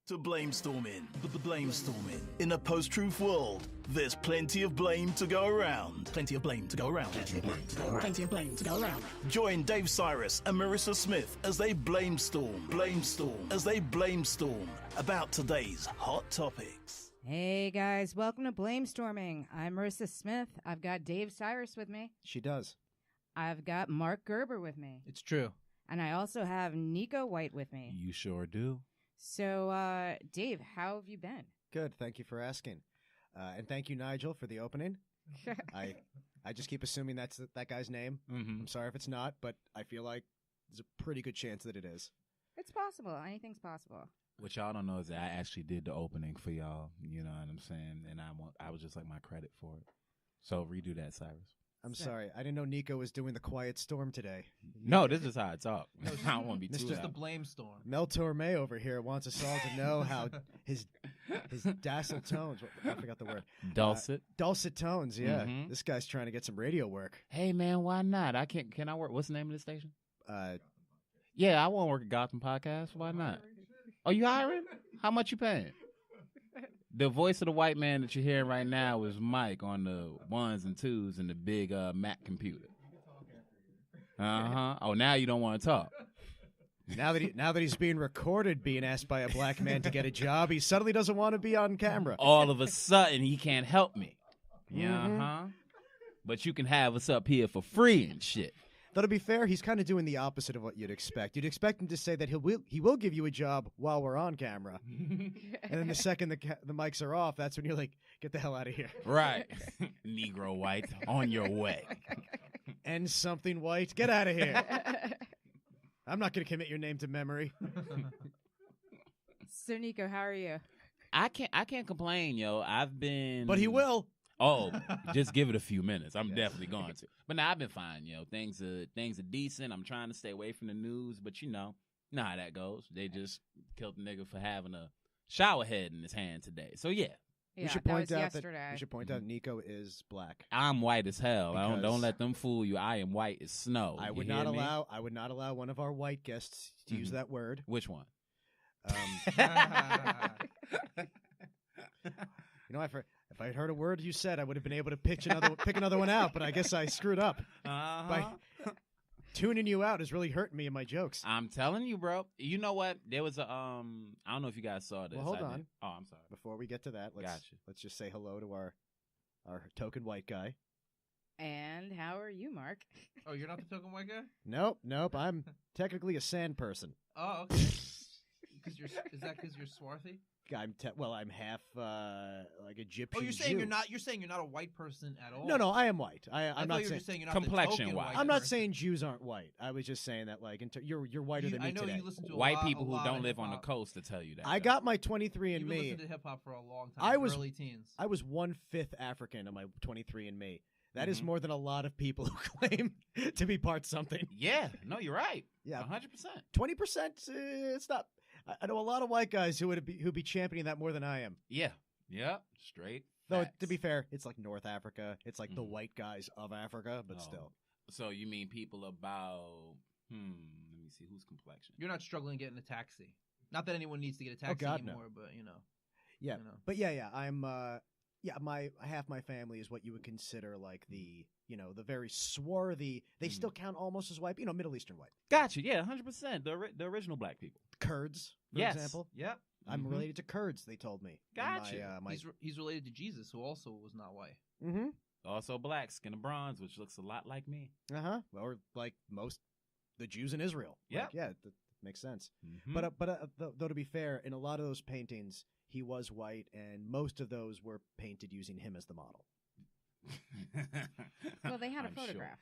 To Blamestorming. Blamestorming. In a post-truth world, there's plenty of blame to go around. Plenty of blame to go around. Plenty of blame to go around. Plenty of blame to go around. Join Dave Sirus and Maryssa Smith as they blamestorm as they blamestorm about today's hot topics. Hey guys, welcome to Blamestorming. I'm Maryssa Smith. I've got Dave Sirus with me. She does. I've got Marc Gerber with me. It's true. And I also have Neko White with me. You sure do. So, Dave, how have you been? Good. Thank you for asking. And thank you, Nigel, for the opening. I just keep assuming that's that guy's name. Mm-hmm. I'm sorry if it's not, but I feel like there's a pretty good chance that it is. It's possible. Anything's possible. What y'all don't know is that I actually did the opening for y'all. You know what I'm saying? And I was just like my credit for it. So redo that, Sirus. I'm sorry. I didn't know Neko was doing the quiet storm today. No, this is how I talk. I don't want to be too It's just loud. the Blamestorm. Mel Torme over here wants us all to know how his docile tones. I forgot the word. Dulcet. Dulcet tones. Yeah, Mhm. This guy's trying to get some radio work. Hey man, why not? Can I work? What's the name of the station? Yeah, I want to work at Gotham Podcast. Why not? Are you hiring? How much you paying? The voice of the white man that you're hearing right now is Mike on the ones and twos in the big Mac computer. Oh, now you don't want to talk. Now that he's being recorded, being asked by a black man to get a job, he suddenly doesn't want to be on camera. All of a sudden, he can't help me. But you can have us up here for free and shit. Though to be fair, he's kind of doing the opposite of what you'd expect. You'd expect him to say that he will give you a job while we're on camera, and then the second the mics are off, that's when you're like, get the hell out of here. Right. Negro white, on your way. And something white, get out of here. I'm not going to commit your name to memory. So, Neko, how are you? I can't complain, yo. I've been... But he will. Oh, just give it a few minutes. I'm definitely going to. But now I've been fine, yo. Things are decent. I'm trying to stay away from the news, but you know how that goes. They just killed the nigga for having a shower head in his hand today. So yeah. Yeah, that was yesterday. We should point out Neko is black. I'm white as hell. Because Don't let them fool you. I am white as snow. I would not allow one of our white guests to use that word. Which one? You know, if I had heard a word you said, I would have been able to pick another one out. But I guess I screwed up. By tuning you out is really hurting me in my jokes. I'm telling you, bro. You know what? There was a I don't know if you guys saw this. Well, hold on. Oh, I'm sorry. Before we get to that, let's just say hello to our token white guy. And how are you, Marc? Oh, you're not the token white guy? Nope. I'm technically a sand person. Oh, okay. Is that because you're swarthy? I'm half like Egyptian. Oh, you're saying Jew. you're saying you're not a white person at all? No, I am white. I'm not you were saying, just saying you're not complexion the token white. I'm not person. saying Jews aren't white. I was just saying that like you're whiter than me I know today. you listen to White a people lot who don't of live on the hip-hop. coast to tell you that. I got my 23andMe. You've been listening to hip hop for a long time. Early teens. I was 1/5 African on my 23andMe. That is Mhm. more than a lot of people who claim to be part something. Yeah, no, you're right. Yeah, 100%. 20%. It's not. I know a lot of white guys who'd be championing that more than I am. Yeah, straight. Though facts. to be fair, it's like North Africa. It's like the white guys of Africa, but Oh. still. So you mean people about? Let me see whose complexion. You're not struggling getting a taxi. Not that anyone needs to get a taxi God, no. anymore, but you know. Yeah, You know. but yeah. I'm my half my family is what you would consider like the very swarthy. They still count almost as white. Middle Eastern white. Gotcha. Yeah, 100%. The original black people. Kurds, for Yes. example. Yep. I'm Mhm. related to Kurds. They told me. Gotcha. He's related to Jesus, who also was not white. Mm-hmm. Also black, skin of bronze, which looks a lot like me. Or like most the Jews in Israel. Yeah. Like, yeah, that makes sense. Mhm. But though to be fair, in a lot of those paintings, he was white, and most of those were painted using him as the model. Well, they had a I'm photograph.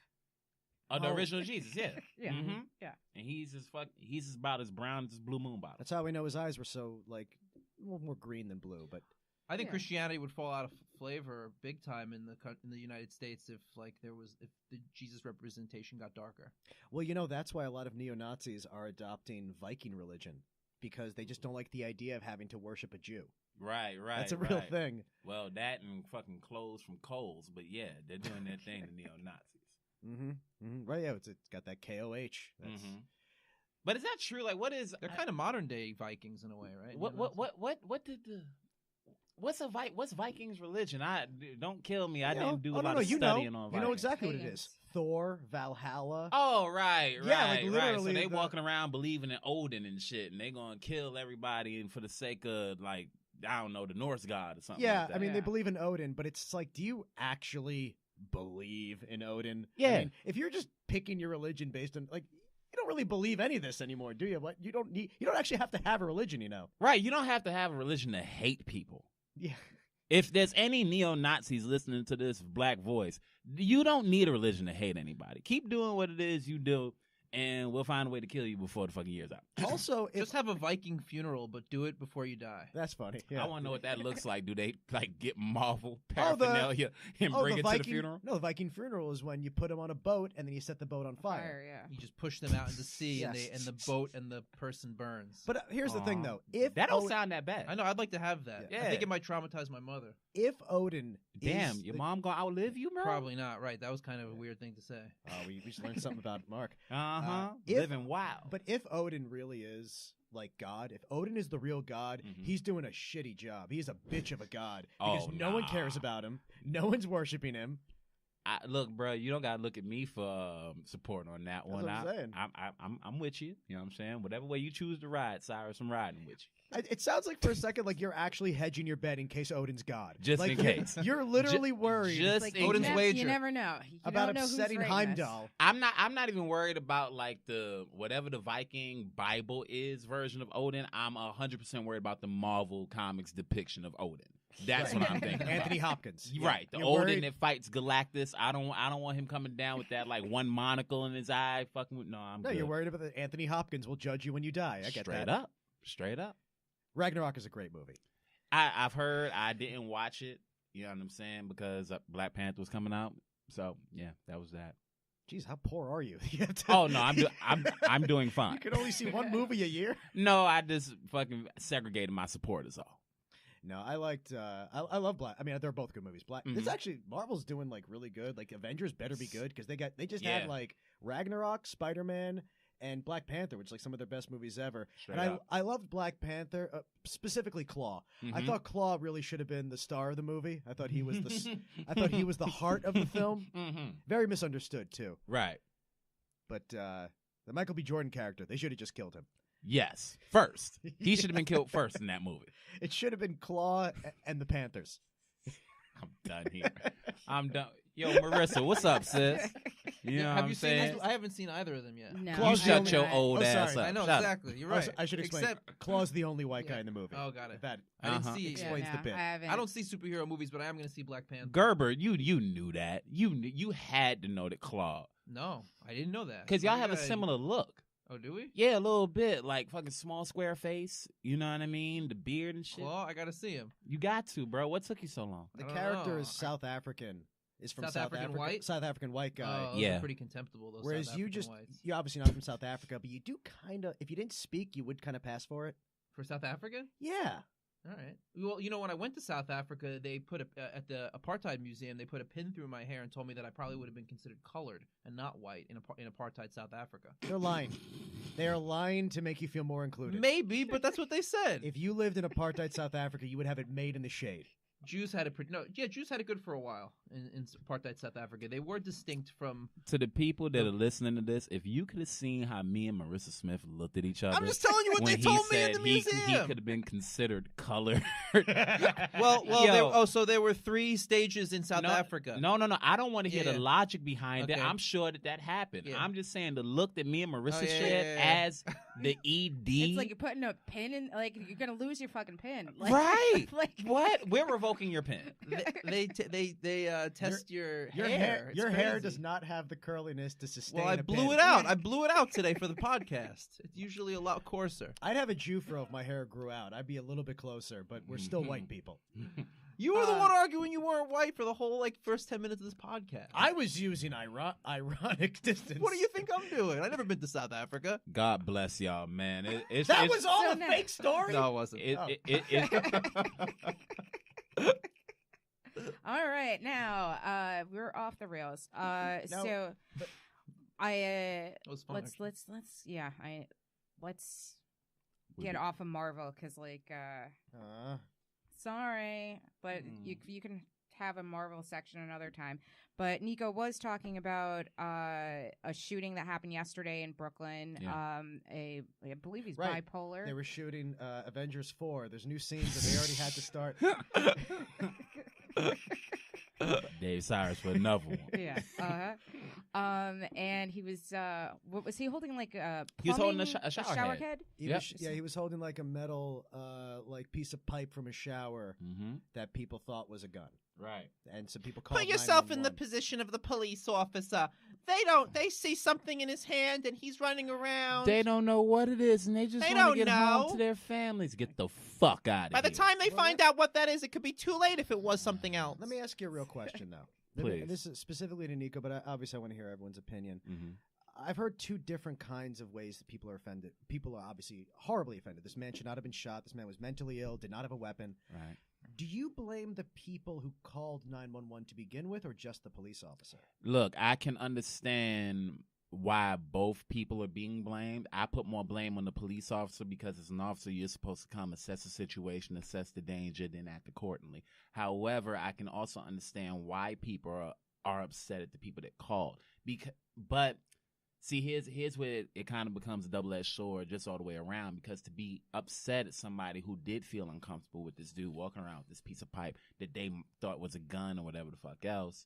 Sure. The Oh. original Jesus, yeah. Yeah. Mhm. Yeah. And he's about as brown as his blue moon bottle. That's how we know his eyes were so like more green than blue. But I think Yeah. Christianity would fall out of flavor big time in the United States if the Jesus representation got darker. well, that's why a lot of neo-Nazis are adopting Viking religion because they just don't like the idea of having to worship a Jew. Right. That's a real right. thing. Well, that and fucking clothes from Kohl's, but yeah, they're doing their thing, the neo-Nazis. Mm-hmm. Right, yeah, it's got that KOH. That's, Mhm. But is that true? Like, what is? They're kind of modern day Vikings in a way, right? What's Vikings religion? Don't kill me. I You know? didn't do a Oh, no, lot no, of you studying know. on You Vikings. know exactly what it Pagans. is. Thor, Valhalla. Oh, right. Yeah, like, So literally they the- walking around believing in Odin and shit, and they gonna kill everybody for the sake of, like, I don't know, the Norse god or something. Yeah, like that. I mean, they Yeah. believe in Odin, but it's like, do you actually believe in Odin? Yeah. I mean, if you're just picking your religion based on, like, you don't really believe any of this anymore, do you? What? You don't actually have to have a religion, you know? Right. You don't have to have a religion to hate people. Yeah. If there's any neo-Nazis listening to this black voice, you don't need a religion to hate anybody. Keep doing what it is you do, and we'll find a way to kill you before the fucking year's out. Also, if Just have a Viking funeral, but do it before you die. that's funny. Yeah. I want to know what that looks like. Do they, like, get Marvel Oh, the- paraphernalia and bring it to the funeral? No, the Viking funeral is when you put them on a boat and then you set the boat on fire. Yeah. You just push them out into sea, Yes. and the boat and the person burns. But here's the thing, Aw. though. If That don't Od- sound that bad. I know I'd like to have that. Yeah. I think it might traumatize my mother. if Odin Damn, is your the- mom gonna outlive you, bro? Probably not. Right? That was kind of a weird thing to say. Oh, we just learned something about Marc. Uh-huh. if- Living wild. But if Odin really is like God, if Odin is the real God, Mhm. he's doing a shitty job. He's a bitch of a god because Oh, no one nah. cares about him. No one's worshiping him. Look, bro, you don't gotta look at me for support on that one. what I'm saying. I'm with you. You know what I'm saying? Whatever way you choose to ride, Cyrus, I'm riding with you. It sounds like for a second like you're actually hedging your bet in case Odin's God. Just like, in case. You're literally worried just Like, in Odin's you case. wager. You never know. You about don't know who's upsetting writing this. Heimdall. I'm not even worried about like the whatever the Viking Bible is version of Odin. I'm 100% worried about the Marvel Comics depiction of Odin. That's Right. what I'm thinking. Anthony Hopkins. Yeah. Right, the You're Odin worried- that fights Galactus. I don't want him coming down with that like one monocle in his eye. Fucking with, no, I'm No, good. you're worried about that Anthony Hopkins will judge you when you die. I get Straight that. Straight up. Ragnarok is a great movie. I've heard. I didn't watch it. You know what I'm saying? Because Black Panther was coming out. So yeah, that was that. Jeez, how poor are you? You have to- Oh no, I'm doing You fine. can only see one movie a year. No, I just fucking segregated my support is all. No, I liked. I love Black. I mean, they're both good movies. Black. Mhm. It's actually Marvel's doing like really good. Like Avengers better be good because they just Yeah. had like Ragnarok, Spider-Man, and Black Panther, which is like some of their best movies ever. Straight and up. I loved Black Panther, specifically Claw. I Mhm. thought Claw really should have been the star of the movie. I thought he was I thought he was the heart of the film. Mhm. Very misunderstood too. Right. But the Michael B. Jordan character, they should have just killed him. Yes. First, he should have been killed first in that movie. It should have been Claw and the Panthers. I'm done here. I'm done. Yo, Marissa, what's up, sis? You know what Have I'm you saying? seen? I haven't seen either of them yet. No. You Claw's the shut only- your old Oh, ass sorry. up. I know Shut up. exactly. You're Oh, right. I should explain. Except Claw's the only white guy Yeah. in the movie. Oh, got it. That I didn't Uh-huh. see. Explains the bit. I haven't. I don't see superhero movies, but I am going to see Black Panther. Gerber, you knew that. You had to know that Claw. No, I didn't know that. Because y'all Maybe have a I- similar look. Oh, do we? Yeah, a little bit. Like fucking small square face. You know what I mean? The beard and shit. Claw, I got to see him. You got to, bro. What took you so long? The I don't character know. is South African. Is from South South African Africa. white? South African white guy. Oh, those Yeah. are pretty contemptible. Those Whereas South you African just whites. you're obviously not from South Africa, but you do kind of. If you didn't speak, you would kind of pass for it. For South Africa? Yeah. All right. Well, you know, when I went to South Africa, they put at the apartheid museum, they put a pin through my hair and told me that I probably would have been considered colored and not white in apartheid South Africa. They're lying. They are lying to make you feel more included. Maybe, but that's what they said. If you lived in apartheid South Africa, you would have it made in the shade. Jews had it Jews had it good for a while in apartheid South Africa. They were distinct from. To the people that are listening to this, if you could have seen how me and Marissa Smith looked at each other. I'm just telling you what when they told he me in said the he museum. could have been considered colored. Well, so there were 3 stages in South No, Africa. No. I don't want to hear Yeah. the logic behind it. Okay. I'm sure that happened. Yeah. I'm just saying the look that me and Marissa Oh, yeah, shared yeah. as the ED. It's like you're putting a pin in. Like you're gonna lose your fucking pin. Like, Right. Like What? We're revoking your pen. they test your Your hair. hair, It's your hair crazy. does not have the curliness to sustain. Well, I a blew pin. it out. I blew it out today for the podcast. It's usually a lot coarser. I'd have a Jufro if my hair grew out. I'd be a little bit closer, but we're still white people. You were the one arguing you weren't white for the whole first 10 minutes of this podcast. I was using ironic distance. What do you think I'm doing? I never been to South Africa. God bless y'all, man. It's That was all So a now- fake story. No, it wasn't. All right, now we're off the rails. No, So but- I It was fun. let's yeah. let's get off of Marvel because, like, sorry, but you can have a Marvel section another time. But Neko was talking about a shooting that happened yesterday in Brooklyn. Yeah. I believe he's Right. bipolar. They were shooting Avengers 4. There's new scenes that they already had to start. Dave Cyrus for another one. Yeah. And he was what was he holding, like a He was holding plumbing- a shower head. He was, he was holding like a metal like piece of pipe from a shower that people thought was a gun. Right. And some people called Put yourself in the 911. position of the police officer. They see something in his hand and he's running around. They don't know what it is, and they just They want to don't get home know. to their families. Get the fuck out of By here. the time they find out what that is, it could be too late if it was something else. Let me ask you a real question, though. Please. This is specifically to Neko, but obviously I want to hear everyone's opinion. Mhm. I've heard two different kinds of ways that people are offended. People are obviously horribly offended. This man should not have been shot. This man was mentally ill, did not have a weapon. Right. Do you blame the people who called 911 to begin with, or just the police officer? Look, I can understand why both people are being blamed. I put more blame on the police officer because as an officer, you're supposed to come assess the situation, assess the danger, then act accordingly. However, I can also understand why people are upset at the people that called. But see, here's where it kind of becomes a double-edged sword just all the way around, because to be upset at somebody who did feel uncomfortable with this dude walking around with this piece of pipe that they thought was a gun or whatever the fuck else,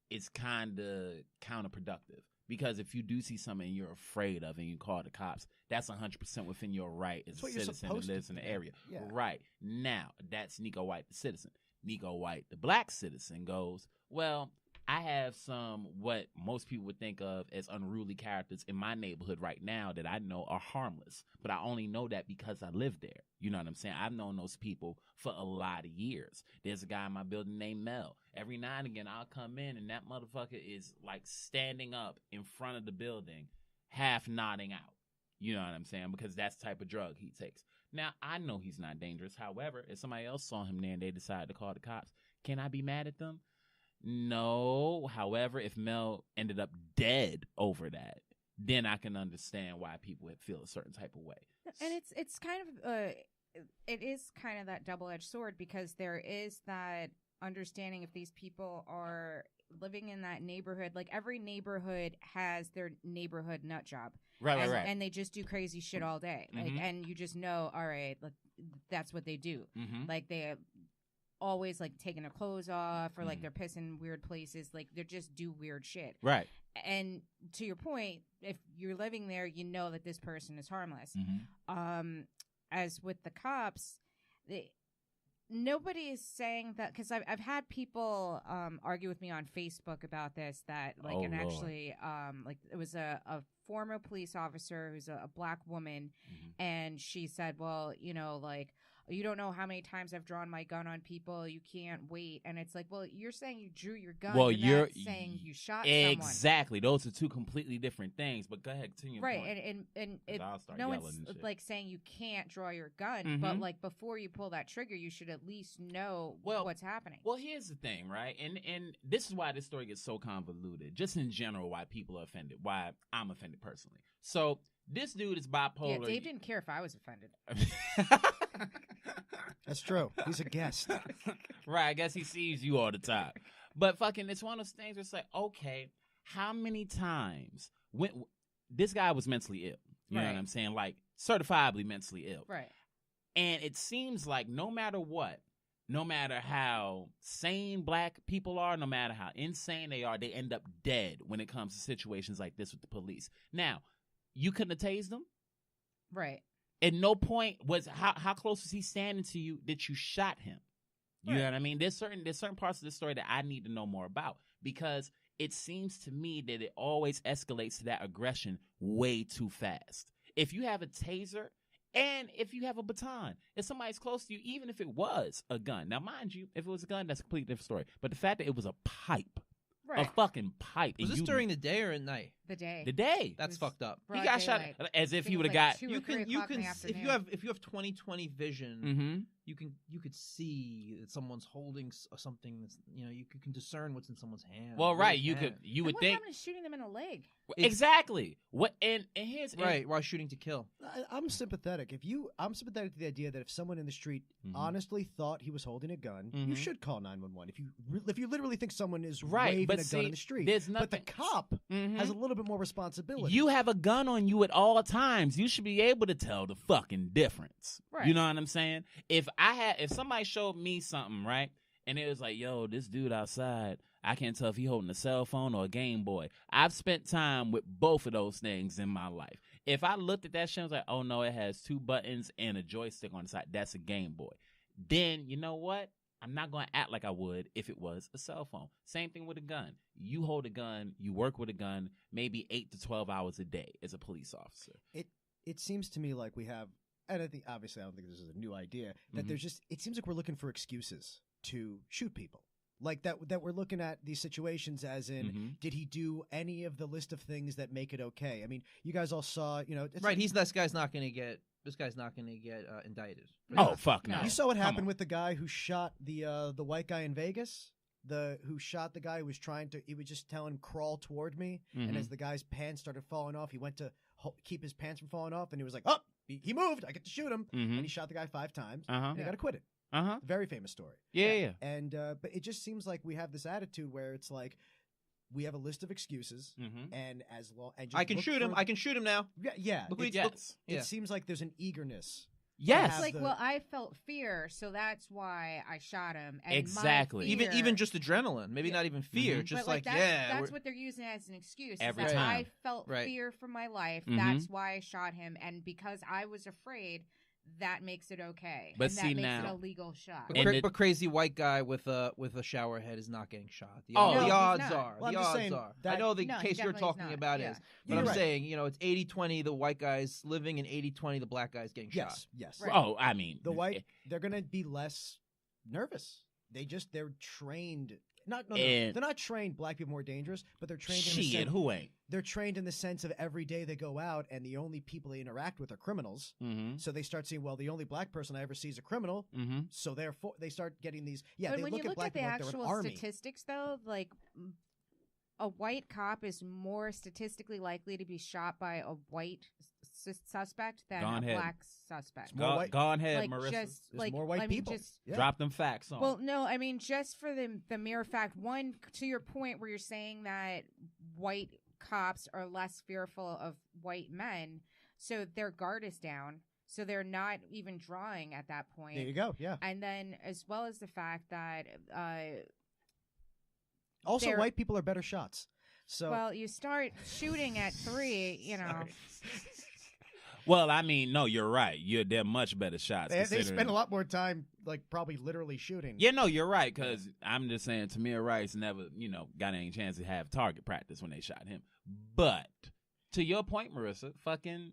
it's kind of counterproductive. Because if you do see something you're afraid of and you call the cops, that's 100% within your right as a citizen that lives in the area. Yeah. Right. Now, that's Neko White, the citizen. Neko White, the black citizen, goes, well, I have some what most people would think of as unruly characters in my neighborhood right now that I know are harmless. But I only know that because I live there. You know what I'm saying? I've known those people for a lot of years. There's a guy in my building named Mel. Every now and again, I'll come in and that motherfucker is like standing up in front of the building, half nodding out. You know what I'm saying? Because that's the type of drug he takes. Now, I know he's not dangerous. However, if somebody else saw him there and they decided to call the cops, can I be mad at them? No. However, if Mel ended up dead over that, then I can understand why people would feel a certain type of way. And it's kind of it is kind of that double-edged sword, because there is that understanding if these people are living in that neighborhood. Like, every neighborhood has their neighborhood nut job. Right. And they just do crazy shit all day. Like, and you just know, all right, like, that's what they do. Like, they always like taking their clothes off, or like they're pissing weird places. Like, they just do weird shit. Right. And to your point, if you're living there, you know that this person is harmless. As with the cops, nobody is saying that, because I've had people argue with me on Facebook about this, that like, Oh, and Lord. actually like, it was a former police officer who's a black woman, and she said, well, you know, like, you don't know how many times I've drawn my gun on people. You can't wait. And it's like, well, you're saying you drew your gun. Well, you're not saying you shot someone. Exactly. Those are two completely different things. But go ahead, continue. Right. Point. And I'll start no yelling one's and shit. like saying you can't draw your gun, but like, before you pull that trigger, you should at least know what's happening. Well, here's the thing, right? And this is why this story gets so convoluted. Just in general, why people are offended. Why I'm offended personally. So this dude is bipolar. Yeah, Dave didn't care if I was offended. That's true. He's a guest. Right, I guess he sees you all the time. But fucking, it's one of those things where it's like, okay, how many times when this guy was mentally ill? You know what I'm saying? Like, certifiably mentally ill. Right. And it seems like no matter what, no matter how sane black people are, no matter how insane they are, they end up dead when it comes to situations like this with the police. Now, you couldn't have tased them? Right. At no point was how close was he standing to you that you shot him? You know what I mean? There's certain parts of the story that I need to know more about, because it seems to me that it always escalates to that aggression way too fast. If you have a taser and if you have a baton, if somebody's close to you, even if it was a gun. Now, mind you, if it was a gun, that's a completely different story. But the fact that it was a pipe, a fucking pipe. Was this during the day or at night? The day. The day. That's fucked up. He got shot as if he would have got. You can if you have 20/20 vision, Mm-hmm. you could see that someone's holding something that's you can discern what's in someone's hand. Well, right. You hand. would what think happened to shooting them in the leg? exactly what and here's right. While shooting to kill. I'm sympathetic. I'm sympathetic to the idea that if someone in the street honestly thought he was holding a gun, you should call 911. If you literally think someone is waving a gun in the street, but the cop has a little bit more responsibility. You have a gun on you at all times. You should be able to tell the fucking difference. Right. You know what I'm saying? If somebody showed me something, right, and it was like, yo, this dude outside, I can't tell if he holding a cell phone or a Game Boy. I've spent time with both of those things in my life. If I looked at that shit, I was like, oh no, it has 2 buttons and a joystick on the side. That's a Game Boy. Then you know what? I'm not going to act like I would if it was a cell phone. Same thing with a gun. You hold a gun, you work with a gun, maybe 8 to 12 hours a day as a police officer. It seems to me like we have, and I think obviously I don't think this is a new idea, that it seems like we're looking for excuses to shoot people. Like that we're looking at these situations as in, did he do any of the list of things that make it okay? I mean, you guys all saw, right. This guy's not going to get indicted. Oh fuck no! You saw what happened with the guy who shot the white guy in Vegas. Who shot the guy who was he was just telling him crawl toward me, and as the guy's pants started falling off, he went to keep his pants from falling off, and he was like, oh, he moved, I get to shoot him, and he shot the guy 5 times, and he got acquitted. Very famous story. Yeah. And but it just seems like we have this attitude where it's like we have a list of excuses, and as long and just I can shoot him. I can shoot him now. Yeah. It seems like there's an eagerness. Yes. It's like, well, I felt fear, so that's why I shot him. And exactly. Even just adrenaline, maybe not even fear, just but that's what they're using as an excuse. Every is that time. I felt fear for my life. That's why I shot him, and because I was afraid, that makes it okay. But and see, that makes now, it a legal shot. But crazy white guy with a shower head is not getting shot. The No, odds he's not. are. Well, the I'm just odds saying are. that- I know the No, case he you're definitely is talking not. about Yeah. is. But You're I'm right. saying, it's 80-20 the white guy's living and 80-20 the black guy's getting shot. Yes. Right. Oh, I mean, They're going to be less nervous. They're trained. And- They're not trained. Black people more dangerous, but they're trained. shit, who ain't? They're trained in the sense of every day they go out, and the only people they interact with are criminals. So they start seeing, well, the only black person I ever see is a criminal. So therefore, they start getting these. Yeah, but they when look you at look black at the people like they're an actual army. statistics, though, like a white cop is more statistically likely to be shot by a white suspect than Gone a ahead. black suspect. More white- Go on ahead, Like Marissa. just There's like more white I mean, people. just Yeah. Drop them facts on. well, no, I mean just for the mere fact, one, to your point where you're saying that white cops are less fearful of white men, so their guard is down, so they're not even drawing at that point. There you go. Yeah. And then as well as the fact that Also, they're- white people are better shots. So well, you start shooting at 3, you know. Well, I mean, no, you're right. They're much better shots. they considering- spend a lot more time, like probably literally shooting. Yeah, no, you're right. Because I'm just saying, Tamir Rice never, got any chance to have target practice when they shot him. But to your point, Marissa, fucking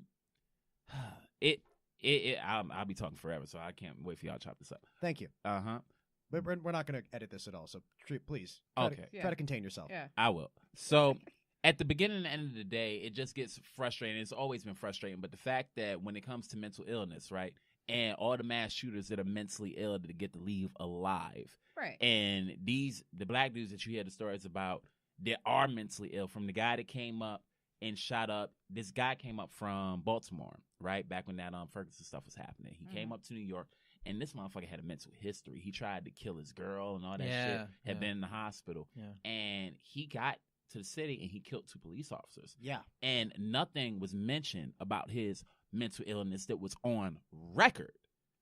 I'll be talking forever, so I can't wait for y'all to chop this up. Thank you. But we're not going to edit this at all, so please try to contain yourself. Yeah. I will. So at the beginning and end of the day, it just gets frustrating. It's always been frustrating. But the fact that when it comes to mental illness, right, and all the mass shooters that are mentally ill to get to leave alive, Right. and the black dudes that you hear the stories about, they are mentally ill. From the guy that came up and shot up, this guy came up from Baltimore, right, back when that Ferguson stuff was happening. He came up to New York. And this motherfucker had a mental history. He tried to kill his girl and all that shit. Had been in the hospital. Yeah. And he got to the city and he killed 2 police officers. Yeah. And nothing was mentioned about his mental illness that was on record.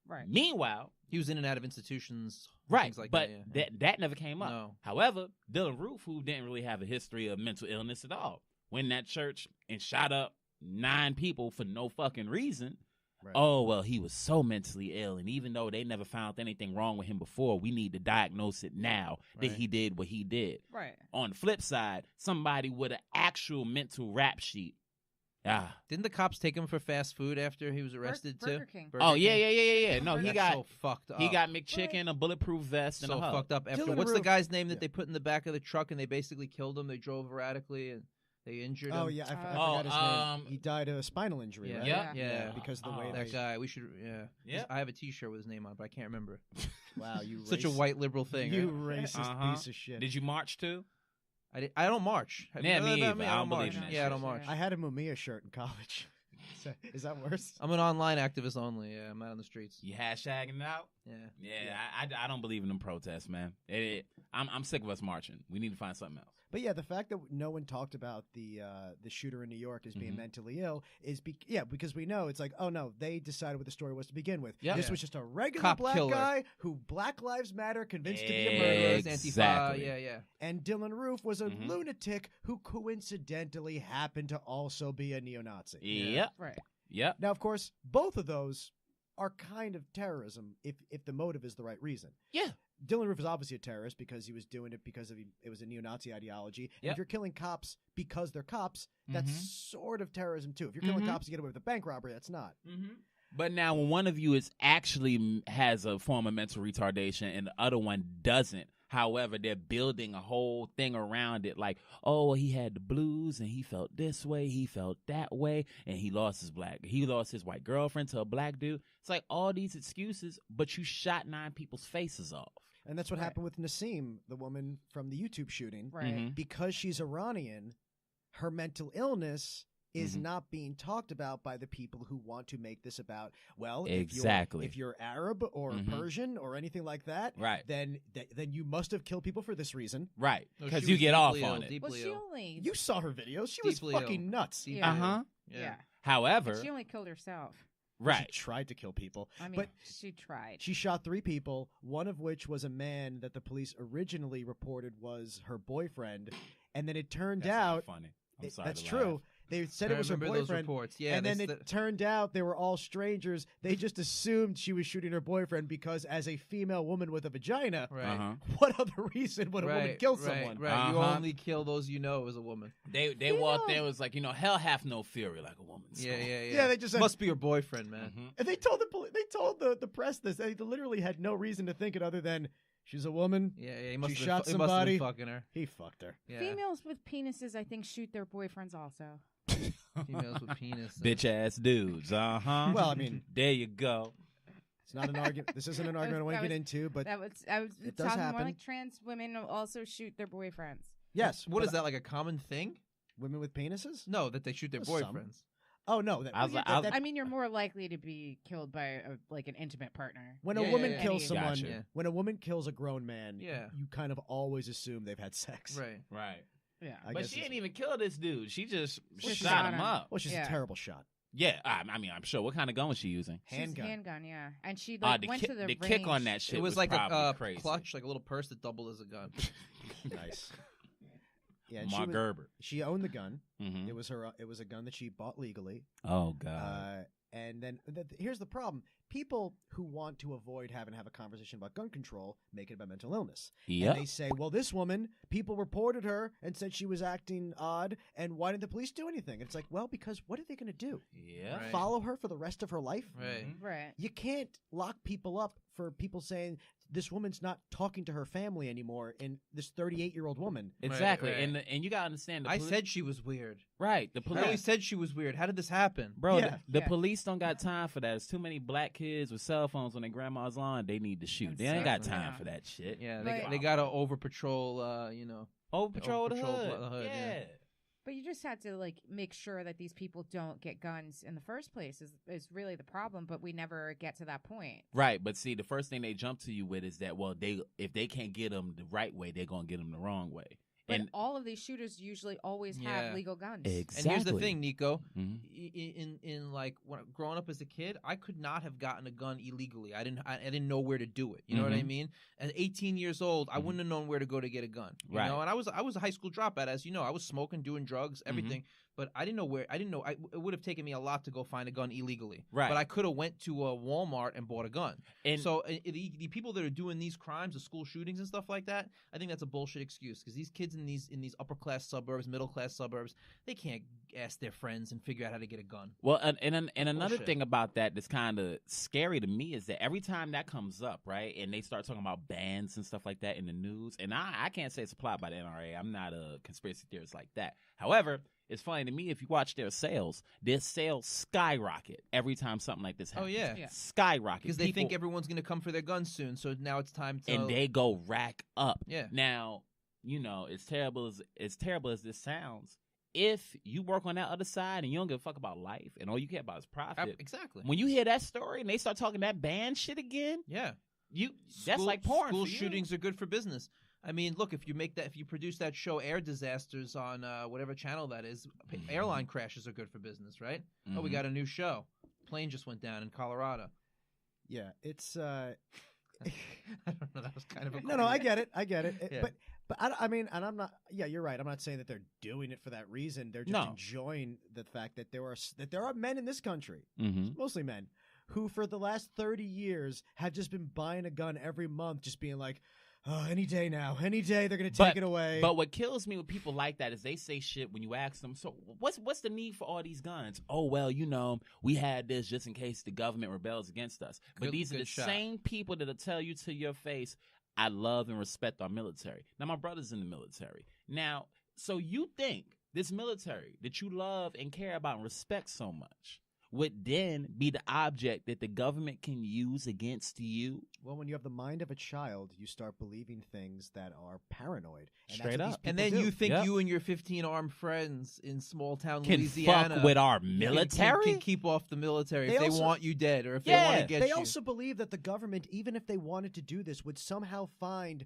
Right. Meanwhile, He was in and out of institutions. right, Things like but that, that never came up. No. However, Dylan Roof, who didn't really have a history of mental illness at all, went in that church and shot up 9 people for no fucking reason. Right. Oh, well, he was so mentally ill, and even though they never found anything wrong with him before, we need to diagnose it now that he did what he did. Right. On the flip side, somebody with an actual mental rap sheet. Didn't the cops take him for fast food after he was arrested Burger too? King. Burger King? Yeah. No, he That's got so fucked up. He got McChicken, a bulletproof vest, and so a hug. fucked up. After Dylan what's the Roof- guy's name that they put in the back of the truck and they basically killed him? They drove erratically and They injured him. Oh yeah, I forgot his name. He died of a spinal injury. Yeah, right? yeah. Because of the way that guy. We should. Yeah. I have a T-shirt with his name on it, but I can't remember. Wow, you such a white liberal thing. You right? racist piece of shit. Did you march too? I don't march. Yeah, me either. I don't march. believe in that Yeah, I shit. don't march. I had a Mumia shirt in college. Is that worse? I'm an online activist only. Yeah, I'm out on the streets. You hashtagging it out? Yeah. Yeah. I don't believe in them protests, man. I'm sick of us marching. We need to find something else. But yeah, the fact that no one talked about the shooter in New York as being mentally ill is because we know it's like, oh no, they decided what the story was to begin with. Yeah. This was just a regular Cop black killer. guy who Black Lives Matter convinced to be a murderer. Exactly. Yeah. And Dylan Roof was a lunatic who coincidentally happened to also be a neo-Nazi. Yep. Right. Yep. Now, of course, both of those are kind of terrorism if the motive is the right reason. Yeah. Dylan Roof is obviously a terrorist because he was doing it because it was a neo-Nazi ideology. And if you're killing cops because they're cops, that's sort of terrorism too. If you're killing cops to get away with a bank robbery, that's not. But now, when one of you has a form of mental retardation and the other one doesn't, however, they're building a whole thing around it, like, oh, he had the blues and he felt this way, he felt that way, and he lost his white girlfriend to a black dude. It's like all these excuses, but you shot 9 people's faces off. And that's what happened with Nassim, the woman from the YouTube shooting. Right. Because she's Iranian, her mental illness is not being talked about by the people who want to make this about, well, if you're Arab or Persian or anything like that, Right. then you must have killed people for this reason. Right. No, Because she you was get off deeply on ill, it. deeply Well, she ill. only. You saw her videos. She was Deeply fucking ill. nuts. Deeply Yeah. ill. Yeah. However, But she only killed herself. right. She tried to kill people. I mean, but she tried. she shot 3 people, one of which was a man that the police originally reported was her boyfriend. And then it turned That's out... not funny. I'm sorry That's to true. laugh. They said I it was her remember those boyfriend. reports. Yeah, and then it turned out they were all strangers. They just assumed she was shooting her boyfriend because, as a female woman with a vagina, Right. what other reason would a woman kill someone? Right. You only kill those you know as a woman. They walked there, was like, hell hath no fury like a woman. Yeah. They just said, Must be your boyfriend, man. and they told the press this. They literally had no reason to think it other than she's a woman. Yeah. He must She have shot he must have been somebody. fucking her. He fucked her. Yeah. Females with penises, I think, shoot their boyfriends also. Females with penis. Bitch ass dudes. Well, I mean, there you go. it's not an argument. This isn't an argument I want to get into, but I was it does talking happen. more like trans women also shoot their boyfriends. yes. What but is that, like a common thing? Women with penises? No, that they shoot their Some. boyfriends. Oh no. I mean, you're more likely to be killed by an intimate partner. When Yeah, a woman yeah, yeah. kills someone, Gotcha. Yeah. when a woman kills a grown man, Yeah. you kind of always assume they've had sex. Right. Right. Yeah. I But guess she it's- didn't even kill this dude. She just She shot shot him him. up. Well, she's Yeah. a terrible shot. Yeah, I mean, I'm sure. What kind of gun was she using? Handgun. Handgun, yeah. And she The went to the kick range. on that shit It was like probably a crazy. clutch, like a little purse that doubled as a gun. Nice. Yeah, and Marc Gerber. she owned the gun. Mhm. It was her. It was a gun that she bought legally. Oh god. And then here's the problem: people who want to avoid having to have a conversation about gun control make it about mental illness. Yep. And they say, well, this woman, people reported her and said she was acting odd, and why didn't the police do anything? And it's like, well, because what are they going to do? Yeah. Right. Follow her for the rest of her life? Right. Right. You can't lock people up for people saying this woman's not talking to her family anymore, and this 38-year-old woman. Exactly. Right. And you gotta understand. I said she was weird. right. The I police. always said she was weird. How did this happen? Bro, Yeah. the Yeah. police don't got time for that. There's too many black kids with cell phones when their grandma's on. They need to shoot. They ain't got Exactly. time Yeah. for that shit. Yeah, But- they got to over patrol. Oh, patrol the patrol hood. the hood, Yeah. yeah. But you just had to make sure that these people don't get guns in the first place is really the problem. But we never get to that point. Right, but see, the first thing they jump to you with is that, well, if they can't get them the right way, they're gonna get them the wrong way. But And all of these shooters usually always Yeah. have legal guns. exactly. And here's the thing, Neko. Mhm. In like when growing up as a kid, I could not have gotten a gun illegally. I didn't know where to do it. You know what I Mhm. mean? At 18 years old, I Mhm. wouldn't have known where to go to get a gun. You Right. know, and I was a high school dropout, as you know. I was smoking, doing drugs, everything. But I didn't know where. I didn't know. It would have taken me a lot to go find a gun illegally. Right. But I could have went to a Walmart and bought a gun. And So the people that are doing these crimes, the school shootings and stuff like that, I think that's a bullshit excuse because these kids in these upper class suburbs, middle class suburbs, they can't ask their friends and figure out how to get a gun. Well, and another Bullshit. thing about that that's kind of scary to me is that every time that comes up, right, and they start talking about bans and stuff like that in the news, and I can't say it's applied by the NRA. I'm not a conspiracy theorist like that. However, it's funny to me if you watch their sales skyrocket every time something like this happens. Oh, yeah. Skyrocket. Because they think everyone's going to come for their guns soon, so now it's time to... And they go rack up. Yeah. Now, you know, as terrible as this sounds, if you work on that other side and you don't give a fuck about life and all you care about is profit, exactly. When you hear that story and they start talking that ban shit again, yeah, that's like porn. School for you. shootings are good for business. I mean, look, if you produce that show Air Disasters on whatever channel that is, airline crashes are good for business, right? Mm-hmm. Oh, we got a new show. Plane just went down in Colorado. Yeah, it's. I don't know. That was kind of a No, I get it. Yeah. But I mean, and I'm not. Yeah, you're right. I'm not saying that they're doing it for that reason. They're just enjoying the fact that there are men in this country, mostly men, who for the last 30 years have just been buying a gun every month, just being like, oh, any day now, any day they're gonna take it away. But what kills me with people like that is they say shit when you ask them, so what's the need for all these guns? Oh, well, you know, we had this just in case the government rebels against us. But these are the same people that'll tell you to your face, I love and respect our military. Now, my brother's in the military. Now, so you think this military that you love and care about and respect so much would then be the object that the government can use against you? Well, when you have the mind of a child, you start believing things that are paranoid. And Straight up. And then you think you and your 15 armed friends in small town can Louisiana fuck with our military? Can keep off the military They if also- they want you dead or if they want to get They you. also believe that the government, even if they wanted to do this, would somehow find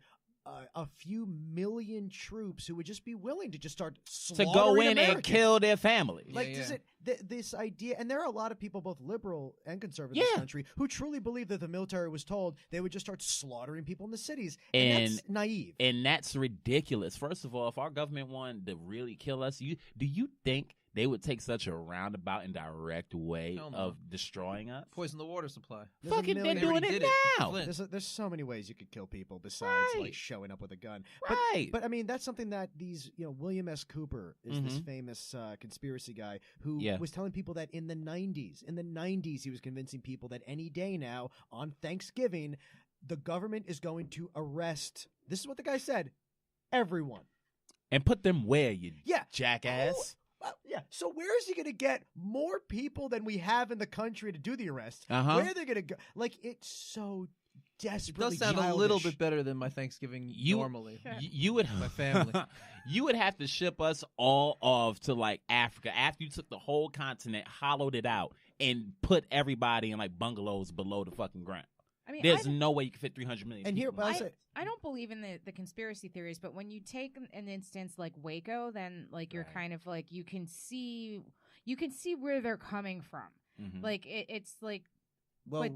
a few million troops who would just be willing to just start To slaughtering go in Americans. and kill their families. Like, Yeah, does yeah. this idea, and there are a lot of people, both liberal and conservative in this country, who truly believe that the military was told they would just start slaughtering people in the cities. And that's naive. And that's ridiculous. First of all, if our government wanted to really kill us, do you think they would take such a roundabout and direct way Hell no. of destroying us? Poison the water supply. There's a Fucking, they're million- They doing already it did it. now. Flint. There's so many ways you could kill people besides Right. like showing up with a gun. Right. But I mean, that's something that these, William S. Cooper is this famous conspiracy guy who was telling people that in the 90s, he was convincing people that any day now on Thanksgiving, the government is going to arrest, this is what the guy said, everyone. And put them where, you Yeah. jackass? Well, yeah. So where is he going to get more people than we have in the country to do the arrest? Uh-huh. Where are they going to go? Like, it's so It desperately does sound childish. a little bit better than my Thanksgiving normally. You would My family. You would have to ship us all off to like Africa after you took the whole continent, hollowed it out, and put everybody in like bungalows below the fucking ground. I mean, There's no way you can fit 300 million. And here, people. but I say, I don't believe in the conspiracy theories, but when you take an instance like Waco, then like you're kind of like you can see where they're coming from. Mhm. Like it's like well, but-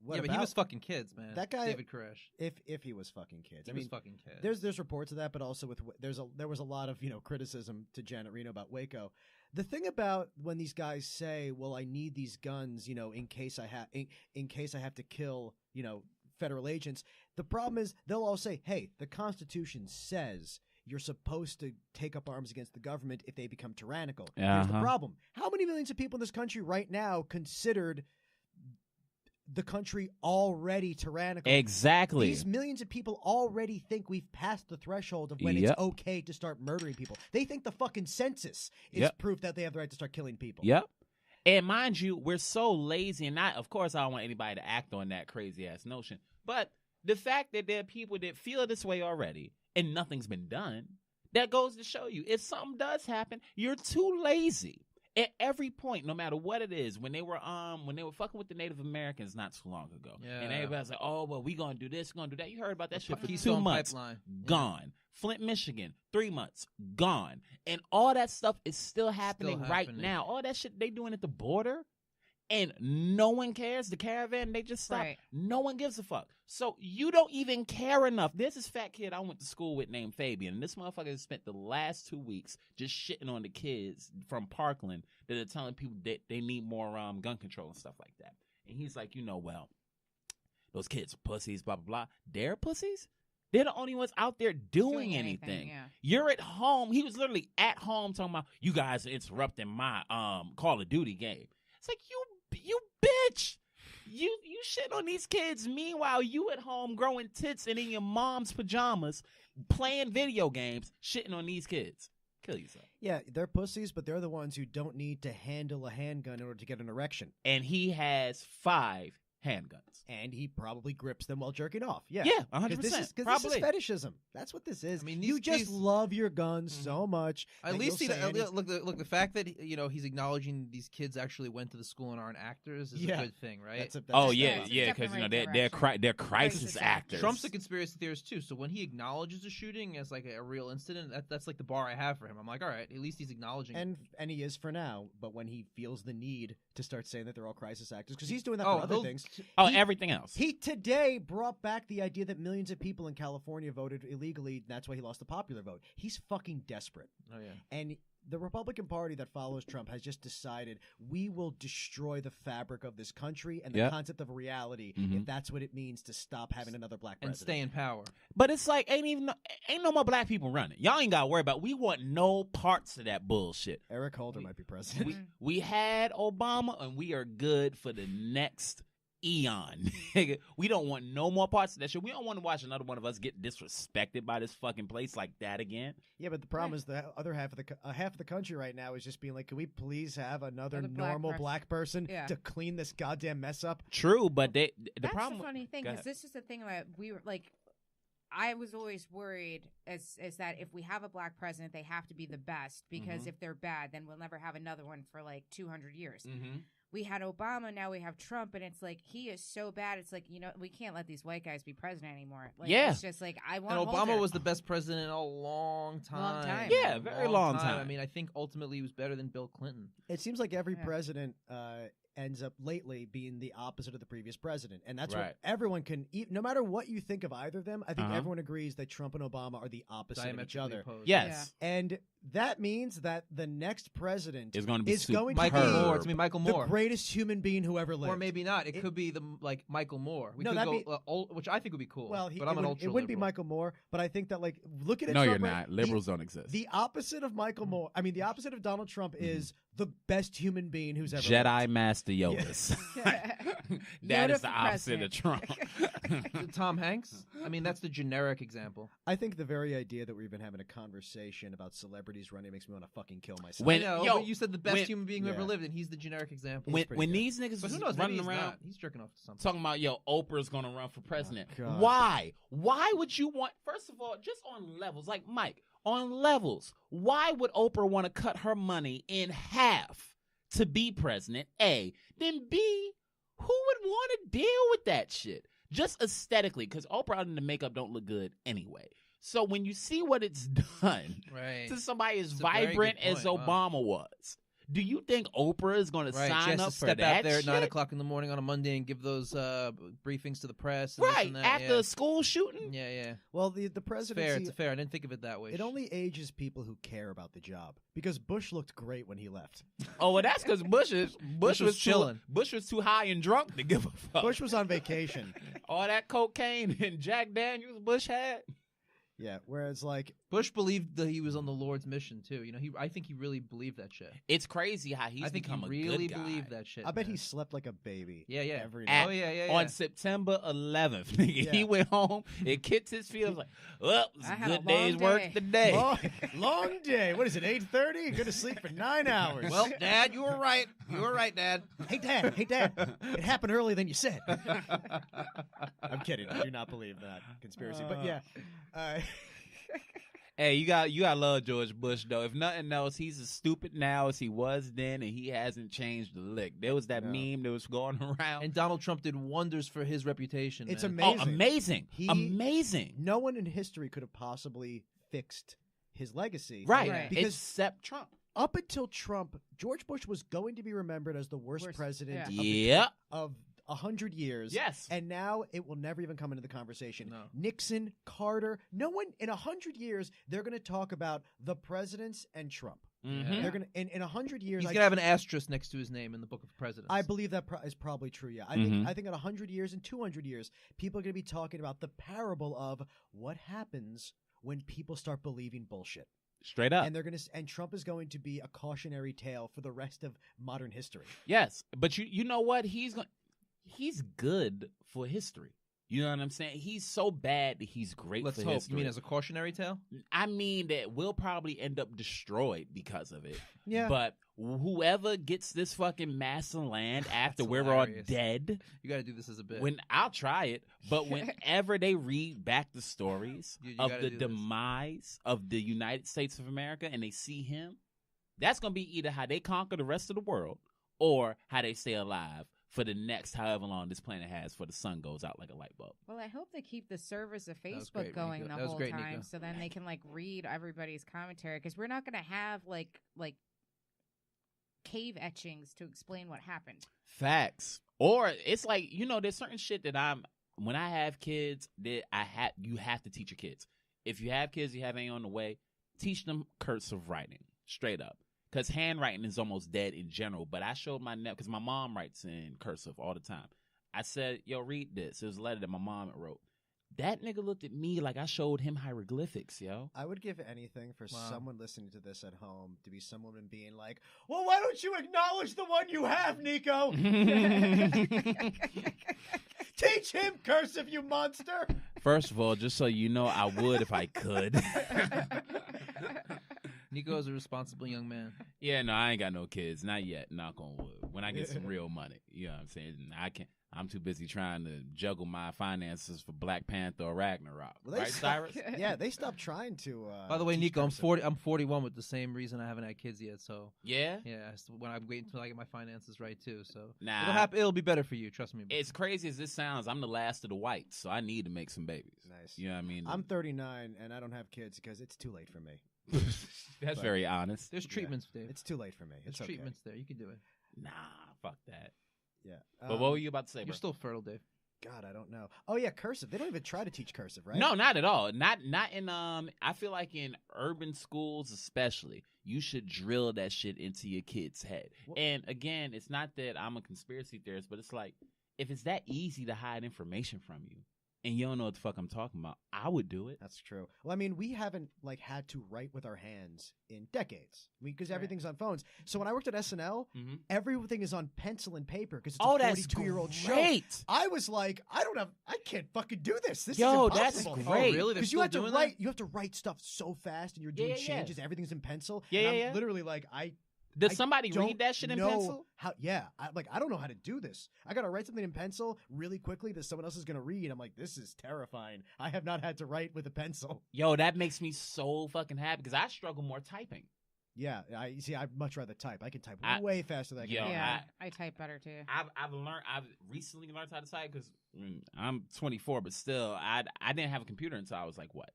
what Yeah, but he about- was fucking kids, man. That guy- David Koresh. if he was fucking kids. He I was mean, fucking kids. there's reports of that, but also there was a lot of criticism to Janet Reno about Waco. The thing about when these guys say, "Well, I need these guns," in case I have to kill federal agents. The problem is they'll all say, "Hey, the Constitution says." You're supposed to take up arms against the government if they become tyrannical. Here's the Uh-huh. problem. How many millions of people in this country right now considered the country already tyrannical? Exactly. These millions of people already think we've passed the threshold of when Yep. it's okay to start murdering people. They think the fucking census is Yep. proof that they have the right to start killing people. Yep. And mind you, we're so lazy, and of course, I don't want anybody to act on that crazy ass notion. But the fact that there are people that feel this way already and nothing's been done, that goes to show you if something does happen, you're too lazy. At every point, no matter what it is, when they were fucking with the Native Americans not too long ago, Yeah. and everybody's like, "Oh, well, we gonna do this, gonna do that." You heard about that shit for Keystone 2 months, Pipeline. gone. Flint, Michigan, 3 months, gone. And all that stuff is still happening right happening. now. All that shit they doing at the border, and no one cares. The caravan, they just stopped. Right. No one gives a fuck. So you don't even care enough. There's this fat kid I went to school with named Fabian, and this motherfucker has spent the last 2 weeks just shitting on the kids from Parkland that are telling people that they need more gun control and stuff like that. And he's like, well, those kids are pussies, blah, blah, blah. They're pussies? They're the only ones out there doing anything. Yeah. You're at home. He was literally at home talking about, you guys are interrupting my Call of Duty game. It's like, you bitch. You shit on these kids. Meanwhile, you at home growing tits and in your mom's pajamas playing video games, shitting on these kids. Kill yourself. Yeah, they're pussies, but they're the ones who don't need to handle a handgun in order to get an erection. And he has 5 handguns. And he probably grips them while jerking off. Yeah, 100%. Because this is Probably. fetishism. That's what this is. I mean, you just love your guns so much. At that least you'll say look, the fact that he's acknowledging these kids actually went to the school and aren't actors is a good thing, right? That's Because they're crisis actors. Trump's a conspiracy theorist too, so when he acknowledges a shooting as like a real incident, that's like the bar I have for him. I'm like, all right, at least he's acknowledging. And he is for now, but when he feels the need to start saying that they're all crisis actors, because he's doing that for other things. Everything else. He today brought back the idea that millions of people in California voted illegally. That's why he lost the popular vote. He's fucking desperate. Oh yeah. And the Republican Party that follows Trump has just decided we will destroy the fabric of this country and the concept of reality if that's what it means to stop having another black president. And stay in power. But it's like, ain't no more black people running. Y'all ain't got to worry about, we want no parts of that bullshit. Eric Holder might be president. We had Obama, and we are good for the next eon. We don't want no more parts of that shit. We don't want to watch another one of us get disrespected by this fucking place like that again. Yeah, but the problem is the other half of the country right now is just being like, can we please have another normal black person to clean this goddamn mess up? True, but the That's problem. The funny thing is, this is the thing that we were like. I was always worried is that if we have a black president, they have to be the best, because if they're bad, then we'll never have another one for like 200 years. We had Obama, now we have Trump, and it's like, he is so bad. It's like, we can't let these white guys be president anymore. Like, it's just like, I want And Obama Holder. was the best president in a long time. Long time. Yeah, very long time. I mean, I think ultimately he was better than Bill Clinton. It seems like every president ends up lately being the opposite of the previous president. And that's what everyone can, no matter what you think of either of them, I think everyone agrees that Trump and Obama are the opposite of each other. Opposed. Yes. Yeah. And that means that the next president is going to be Michael Moore. It's going to be Michael Moore. The greatest human being who ever lived. Or maybe not. It could be Michael Moore. We could go, which I think would be cool. Well, but I'm an ultra it wouldn't be Michael Moore, but I think that, like, looking at No, Trump, you're not. Liberals don't exist. The opposite of Michael Moore, the opposite of Donald Trump is the best human being who's ever Jedi lived. Master Yoda. That is the opposite of Trump. Tom Hanks? I mean, that's the generic example. I think the very idea that we're even having a conversation about celebrities running makes me want to fucking kill myself. But you said the best human being who ever lived, and he's the generic example. When these niggas but who was knows, running around, he's jerking off to something. talking about, Oprah's gonna run for president. God. Why? Why would you want? First of all, just on levels, like Mike, on levels, why would Oprah want to cut her money in half to be president? A. Then B. Who would want to deal with that shit? Just aesthetically, because Oprah and the makeup don't look good anyway. So when you see what it's done to somebody as vibrant as Obama was, do you think Oprah is going to sign up for that? Step out there shit? at 9 o'clock in the morning on a Monday and give those briefings to the press. And Right, this and that. after a school shooting? Yeah. Well, the presidency... It's fair. I didn't think of it that way. It only ages people who care about the job. Because Bush looked great when he left. Oh, well, that's because Bush was chilling. Bush was too high and drunk to give a fuck. Bush was on vacation. All that cocaine and Jack Daniels Bush had. Yeah, whereas like Bush believed that he was on the Lord's mission too. I think he really believed that shit. It's crazy how he's become a really good guy. believed that shit. I bet he slept like a baby. Yeah. Every night. Yeah. On September 11th, nigga, he went home and kicked his feet. I was like, well, it's a good day's work today. Long day. What is it, 8:30? Going to sleep for 9 hours. Well, Dad, you were right. You were right, Dad. Hey, Dad. It happened earlier than you said. I'm kidding. I do not believe that conspiracy. But yeah. Hey, you got love George Bush though. If nothing else, he's as stupid now as he was then, and he hasn't changed a lick. There was that meme that was going around, and Donald Trump did wonders for his reputation. It's man. amazing. Amazing. No one in history could have possibly fixed his legacy, right? Because except Trump. Up until Trump, George Bush was going to be remembered as the worst president of 100 years. Yes. And now it will never even come into the conversation. No. Nixon, Carter, no one in 100 years, they're going to talk about the presidents and Trump. Mhm. They're gonna in 100 years. He's gonna have an asterisk next to his name in the Book of Presidents. I believe that is probably true. Yeah, I think in 100 years and 200 years, people are gonna be talking about the parable of what happens when people start believing bullshit. Straight up. And Trump is going to be a cautionary tale for the rest of modern history. Yes, but you know what? He's good for history. You know what I'm saying? He's so bad that he's great Let's for hope. history. You mean as a cautionary tale? I mean that we'll probably end up destroyed because of it. Yeah. But whoever gets this fucking mass of land after That's we're hilarious. all dead, You got to do this as a bit. I'll try it. But whenever they read back the stories You of gotta the do this. demise of the United States of America and they see him, that's going to be either how they conquer the rest of the world or how they stay alive for the next however long this planet has before the sun goes out like a light bulb. Well, I hope they keep the service of was Facebook great, going Neko. the That was whole great, time, Neko. so then they can like read everybody's commentary because we're not going to have like cave etchings to explain what happened. Facts. Or it's like, there's certain shit that when I have kids, that you have to teach your kids. If you have kids, you have any on the way, teach them cursive writing, straight up. Because handwriting is almost dead in general. But I showed my nephew, because my mom writes in cursive all the time. I said, yo, read this. It was a letter that my mom wrote. That nigga looked at me like I showed him hieroglyphics, yo. I would give anything for Wow. someone listening to this at home to be someone being like, well, why don't you acknowledge the one you have, Neko? Teach him cursive, you monster! First of all, just so you know, I would if I could. Neko is a responsible young man. Yeah, no, I ain't got no kids. Not yet, knock on wood. When I get some real money. You know what I'm saying? I'm too busy trying to juggle my finances for Black Panther or Ragnarok. Well, Right, Cyrus? Yeah, they stopped trying to. By the way, teach Neko, I'm cursive. 40. I'm 41 with the same reason I haven't had kids yet. So Yeah? yeah, when I'm waiting until I get my finances right too. So Nah. it'll happen. It'll be better for you. Trust me. As crazy as this sounds, I'm the last of the whites, so I need to make some babies. Nice. You know what I mean? I'm 39 and I don't have kids because it's too late for me. That's very honest. There's treatments, Dave. It's too late for me. There's It's okay. treatments there. You can do it. Nah, fuck that. Yeah. But what were you about to say, You're bro? still fertile, Dave. God, I don't know. Oh yeah, cursive. They don't even try to teach cursive, right? No, not at all. Not in I feel like in urban schools especially, you should drill that shit into your kid's head. Well- And again, it's not that I'm a conspiracy theorist, but it's like if it's that easy to hide information from you and you don't know what the fuck I'm talking about, I would do it. That's true. Well, I mean, we haven't had to write with our hands in decades because Right. everything's on phones. So when I worked at SNL, Mhm. everything is on pencil and paper because it's Oh, a that's 42-year-old show. great. I was like, I can't fucking do this. This Yo, is that's impossible. great. Oh, really? They're Because you still have to doing write, that? you have to write stuff so fast, and you're doing Yeah, yeah, yeah. changes. Everything's in pencil. Yeah, and yeah, I'm yeah. literally like, Does I somebody don't read that shit in know pencil? How? Yeah, I don't know how to do this. I gotta write something in pencil really quickly that someone else is gonna read. I'm like, this is terrifying. I have not had to write with a pencil. Yo, that makes me so fucking happy because I struggle more typing. Yeah, I'd much rather type. I can type I- way faster than I can. Yo, write. Yeah, I type better too. I've recently learned how to type because I'm 24, but still, I didn't have a computer until I was like, what,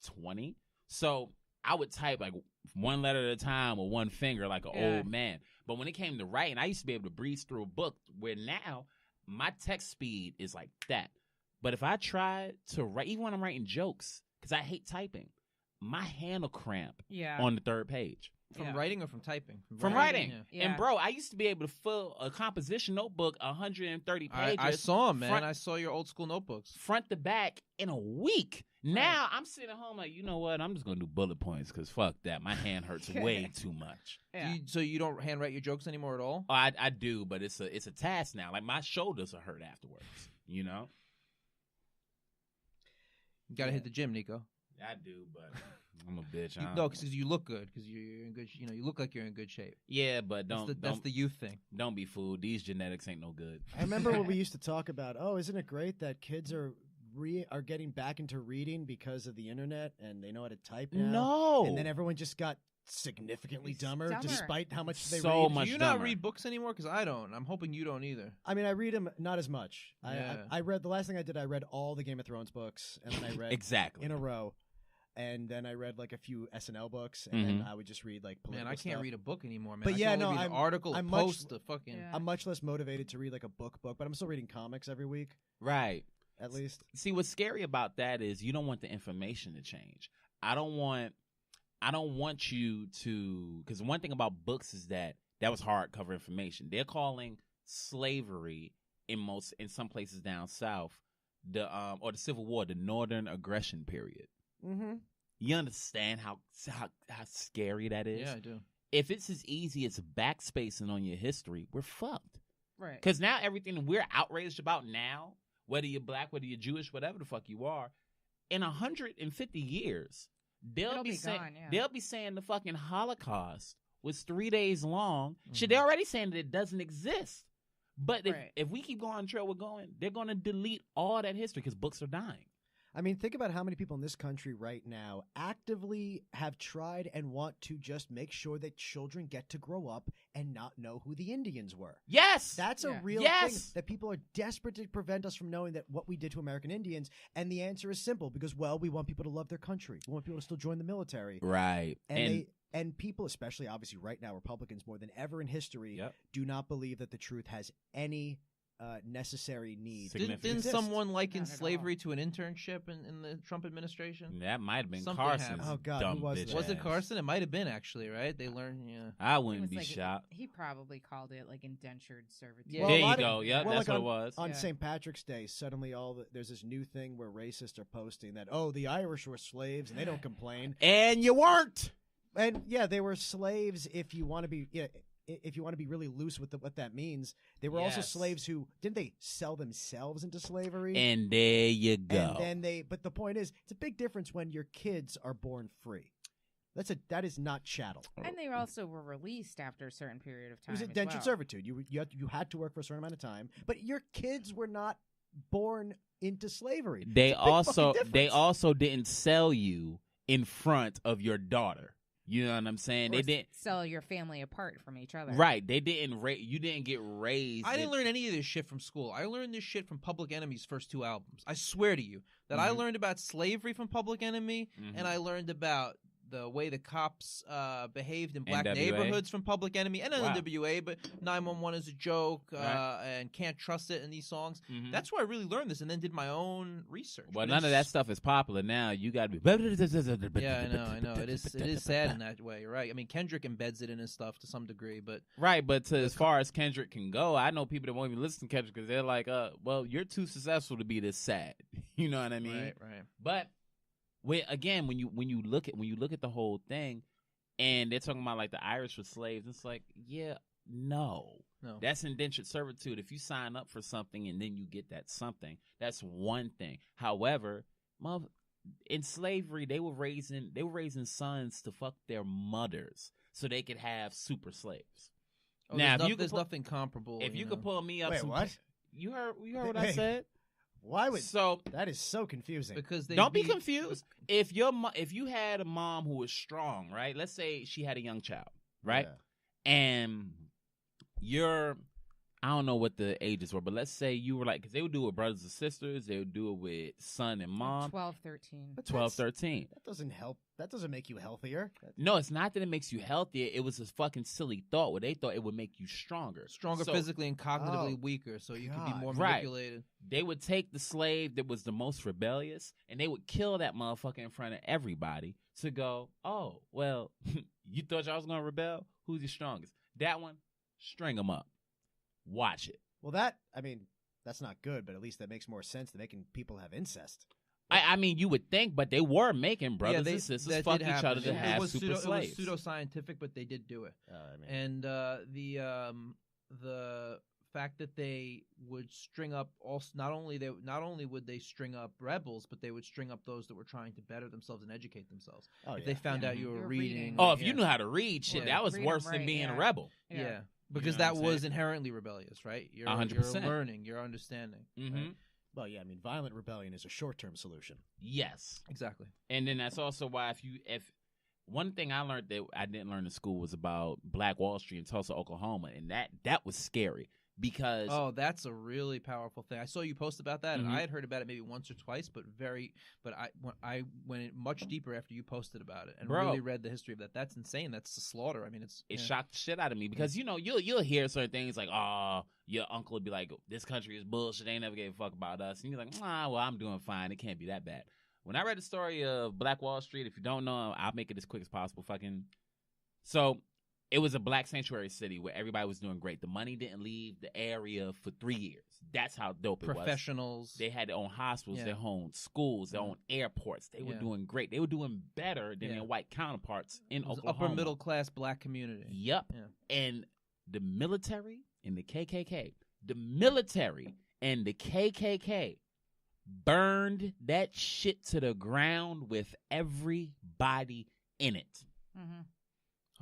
20? So I would type like one letter at a time with one finger like an Yeah. old man. But when it came to writing, I used to be able to breeze through a book where now my text speed is like that. But if I try to write, even when I'm writing jokes, because I hate typing, my hand will cramp Yeah. on the third page. From Yeah. writing or from typing? From writing. Yeah. Yeah. And bro, I used to be able to fill a composition notebook 130 pages. I saw 'em, man. front- I saw your old school notebooks. front to back in a week. Now I'm sitting at home like, you know what? I'm just gonna do bullet points because fuck that. My hand hurts way too much. Yeah. So you don't handwrite your jokes anymore at all? Oh, I do, but it's a task now. Like my shoulders are hurt afterwards. You know? You gotta hit the gym, Neko. I do, but I'm a bitch. No, because you look good. Because you're in good. You look like you're in good shape. Yeah, but That's the youth thing. don't be fooled. These genetics ain't no good. I remember when we used to talk about, oh, isn't it great that kids are getting back into reading because of the internet and they know how to type now? No. And then everyone just got significantly dumber, Dumber. despite how much they So read. much Do you not dumber. read books anymore? Because I don't. I'm hoping you don't either. I mean, I read them not as much. Yeah. I read the last thing I did. I read all the Game of Thrones books, and then I read Exactly. in a row. And then I read like a few SNL books, and then I would just read like political Man, I can't stuff. read a book anymore, man. But I yeah, can only no, read an article, I'm a much- post, a fucking. Yeah. I'm much less motivated to read like a book, but I'm still reading comics every week, Right. at least. See, what's scary about that is you don't want the information to change. I don't want want you to, because one thing about books is that was hardcover information. They're calling slavery in some places down south or the Civil War, the Northern Aggression Period. Mm-hmm. You understand how scary that is? Yeah, I do. If it's as easy as backspacing on your history, we're fucked. Right. Because now everything we're outraged about now, whether you're black, whether you're Jewish, whatever the fuck you are, in 150 years, they'll be saying the fucking Holocaust was 3 days long. Mm-hmm. Shit, they're already saying that it doesn't exist. But if we keep going on the trail we're going, they're going to delete all that history because books are dying. I mean, think about how many people in this country right now actively have tried and want to just make sure that children get to grow up and not know who the Indians were. Yes! That's a real thing that people are desperate to prevent us from knowing that what we did to American Indians. And the answer is simple because, well, we want people to love their country. We want people to still join the military. Right. And people, especially obviously right now, Republicans more than ever in history, do not believe that the truth has any necessary need. Didn't someone liken slavery to an internship in the Trump administration? That might have been Something Carson's happened. Oh, God, dumb who was bitch it? Was it ass. Carson? It might have been, actually, right? They learned, I wouldn't be like, shocked. He probably called it like indentured servitude. Yeah. There you go. Yeah, well, that's like what it was. On St. Patrick's Day, suddenly there's this new thing where racists are posting that, the Irish were slaves and they don't complain. And you weren't. And yeah, they were slaves if you want to be if you want to be really loose with what that means. They were also slaves who didn't they sell themselves into slavery? And there you go. And then but the point is, it's a big difference when your kids are born free. That is not chattel. And they also were released after a certain period of time. It was indentured servitude. You had to work for a certain amount of time, but your kids were not born into slavery. They also didn't sell you in front of your daughter. You know what I'm saying? Or they didn't sell your family apart from each other. Right. They didn't. You didn't get raised. I didn't learn any of this shit from school. I learned this shit from Public Enemy's first two albums. I swear to you that I learned about slavery from Public Enemy, and I learned about the way the cops behaved in black NWA. neighborhoods from Public Enemy and Wow. NWA, but 911 is a joke Right. and Can't Trust It in these songs. That's where I really learned this and then did my own research. Well, But none of it's- that stuff is popular now. You got to be. Yeah, I know. It is sad in that way. You're right. I mean, Kendrick embeds it in his stuff to some degree, but Right, but as far as Kendrick can go, I know people that won't even listen to Kendrick because they're like, well, you're too successful to be this sad. You know what I mean? right. But again, when you look at the whole thing, and they're talking about like the Irish were slaves, it's like, no, that's indentured servitude. If you sign up for something and then you get that something, that's one thing. However, in slavery, they were raising sons to fuck their mothers so they could have super slaves. Oh, Now, there's nothing comparable. If you could pull me up, Wait, what? You heard what I said? Why would So that is so confusing? because they don't be confused. If you had a mom who was strong, right? Let's say she had a young child, right? Yeah. And I don't know what the ages were, but let's say you were like, because they would do it with brothers and sisters, they would do it with son and mom. 12, 13. But 12, 13. That doesn't help. That doesn't make you healthier. No, it's not that it makes you healthier. It was a fucking silly thought where they thought it would make you stronger. stronger So, physically and cognitively weaker, so you could be more Right. manipulated. They would take the slave that was the most rebellious, and they would kill that motherfucker in front of everybody to go, oh, well, you thought y'all was going to rebel? Who's the strongest? That one, string them up. Watch it. Well, that's not good, but at least that makes more sense than making people have incest. I mean, you would think, but they were making brothers they, and sisters that fuck did each happen. other to It have was super slaves. It was pseudoscientific, but they did do it. And the fact that they would string up not only would they string up rebels, but they would string up those that were trying to better themselves and educate themselves. If they found out you were reading, Oh, if you knew how to read, shit, Yeah. that was Read 'em worse than right, being yeah. a rebel. yeah. Because know what that I'm was saying? inherently rebellious, right? You're 100%. You're learning, you're understanding. Mm-hmm. Right? Well, yeah, violent rebellion is a short-term solution. Yes. Exactly. And then that's also why if one thing I learned that I didn't learn in school was about Black Wall Street in Tulsa, Oklahoma, and that was scary because Oh, that's a really powerful thing. I saw you post about that, and Mhm. I had heard about it maybe once or twice, but I went much deeper after you posted about it and Bro. really read the history of that. That's insane. That's a slaughter. I mean, it yeah. shocked the shit out of me because you'll hear certain things like, oh, your uncle would be like, this country is bullshit, they ain't never gave a fuck about us, and you're like, well, I'm doing fine, it can't be that bad. When I read the story of Black Wall Street, if you don't know, I'll make it as quick as possible. So it was a black sanctuary city where everybody was doing great. The money didn't leave the area for 3 years. That's how dope it was. Professionals. They had their own hospitals, their own schools, their own airports. They were doing great. They were doing better than their white counterparts in Oklahoma. Upper middle class black community. Yep. Yeah. And the military and the KKK. The military and the KKK burned that shit to the ground with everybody in it. Mm-hmm.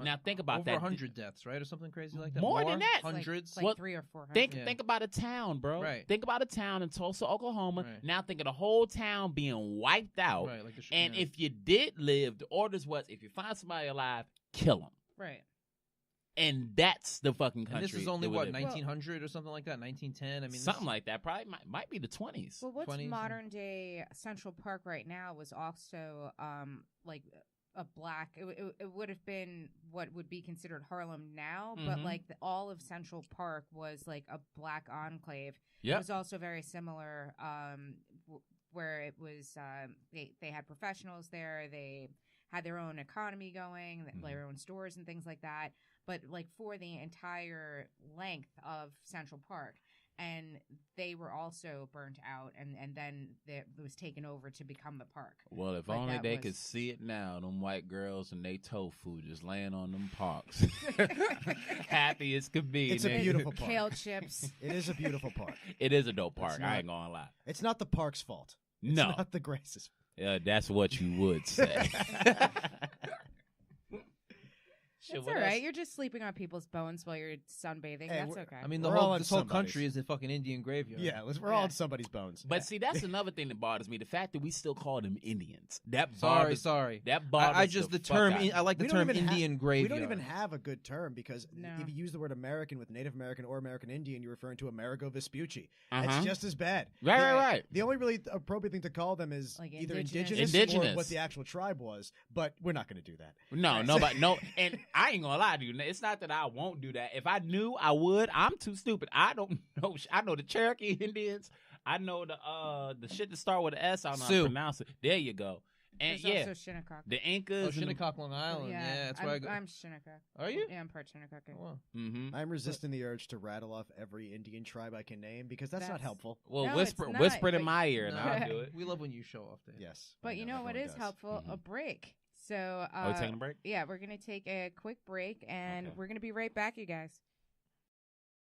Now think about Over that. 100 deaths, right, or something crazy like that. More than that. Hundreds. Like 300 or 400. Think about a town, bro. Right. Think about a town in Tulsa, Oklahoma. Right. Now think of the whole town being wiped out. Right, like and if you did live, the orders was if you find somebody alive, kill them. Right. And that's the fucking country. And this is only that we what, live in. 1900 or something like that, 1910. I mean, something like that. Probably might be the 20s. Well, what's 20s, modern day Central Park right now was also like a black. It would have been what would be considered Harlem now, but like all of Central Park was like a black enclave. Yep. It was also very similar, where it was they had professionals there. They had their own economy going, their own stores and things like that. But like for the entire length of Central Park. And they were also burnt out, and then it was taken over to become the park. Well, if Like only that they was- could see it now, them white girls and they tofu just laying on them parks. Happy as could be. It's a nigga. beautiful park. Kale chips. It is a beautiful park. It is a dope park. It's not- I ain't gonna lie. It's not the park's fault. It's No. not the grass's fault. That's what you would say. It's all right. You're just sleeping on people's bones while you're sunbathing. Hey, That's we're- okay. I mean, We're all on this whole somebody's. country is a fucking Indian graveyard. Yeah, we're all on somebody's bones. But see, that's another thing that bothers me. The fact that we still call them Indians. That Sorry, bothers, sorry. That bothers I just the fuck term. out of me. I like the We don't term even Indian We graveyard. don't even have a good term because No. if you use the word American with Native American or American Indian, you're referring to Amerigo Vespucci. Uh-huh. It's just as bad. Right. The only really appropriate thing to call them is Like either indigenous. indigenous or what the actual tribe was, but we're not going to do that. No, no. And I ain't gonna lie to you. It's not that I won't do that. If I knew, I would. I'm too stupid. I don't know. I know the Cherokee Indians. I know the shit that start with an S. I don't know how to Sioux. pronounce it. There you go. And There's also Shinnecock. the Incas. and the- Shinnecock, Long Island. Yeah, that's where I go. I'm Shinnecock. Are you? Yeah, I'm part Shinnecock. Oh, wow. Mhm. I'm resisting the urge to rattle off every Indian tribe I can name because that's not That's- helpful. Well, No, whisper it's not. it in But- my ear, and No, I'll do it. We love when you show off there. Yes. But I you know what everyone is does. helpful? A break. So Are we taking a break? yeah, we're gonna take a quick break, and Okay. we're gonna be right back, you guys.